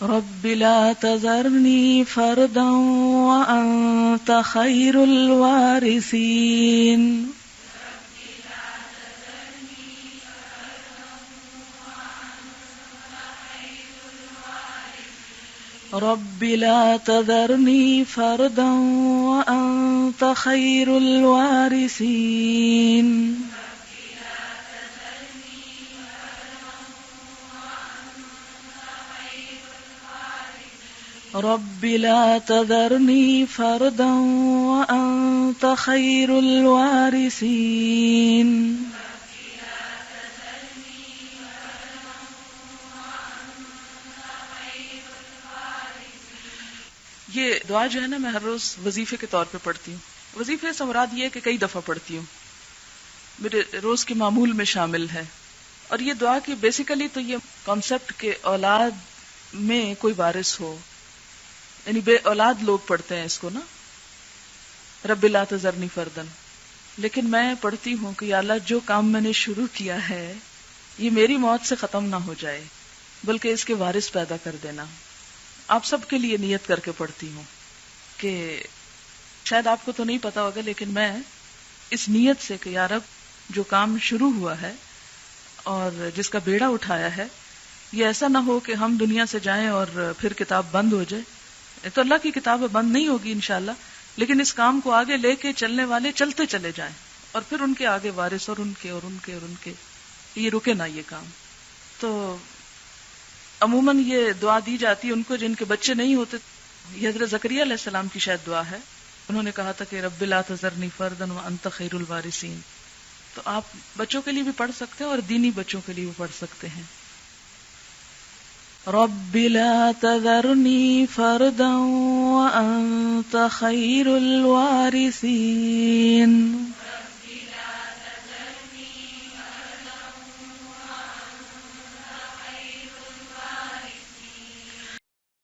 رب لا تذرني فردا وأنت خير الوارثين رب لا تذرني فردا وأنت خير الوارثين رب لا تذرني فردا وأنت خير الوارثين یہ دعا جو ہے نا میں ہر روز وظیفے کے طور پہ پڑھتی ہوں. وظیفے سے مراد یہ ہے کہ کئی دفعہ پڑھتی ہوں, میرے روز کے معمول میں شامل ہے. اور یہ دعا کی بیسیکلی تو یہ کانسیپٹ کہ اولاد میں کوئی وارث ہو, یعنی بے اولاد لوگ پڑھتے ہیں اس کو نا, رب لا تذرنی فردن. لیکن میں پڑھتی ہوں کہ یا اللہ جو کام میں نے شروع کیا ہے یہ میری موت سے ختم نہ ہو جائے بلکہ اس کے وارث پیدا کر دینا. آپ سب کے لیے نیت کر کے پڑھتی ہوں کہ شاید آپ کو تو نہیں پتا ہوگا لیکن میں اس نیت سے کہ یا رب جو کام شروع ہوا ہے اور جس کا بیڑا اٹھایا ہے یہ ایسا نہ ہو کہ ہم دنیا سے جائیں اور پھر کتاب بند ہو جائے. تو اللہ کی کتاب بند نہیں ہوگی انشاءاللہ, لیکن اس کام کو آگے لے کے چلنے والے چلتے چلے جائیں اور پھر ان کے آگے وارث اور ان کے اور ان کے اور ان کے, یہ رکے نہ یہ کام. تو عموماً یہ دعا دی جاتی ہے ان کو جن کے بچے نہیں ہوتے. یہ حضرت زکریا علیہ السلام کی شاید دعا ہے, انہوں نے کہا تھا کہ رب لا تذرنی فردا وانت خیر الوارثین. تو آپ بچوں کے لیے بھی پڑھ سکتے ہیں اور دینی بچوں کے لیے بھی پڑھ سکتے ہیں. رب لا تذرنی فردا وانت خیر الوارثین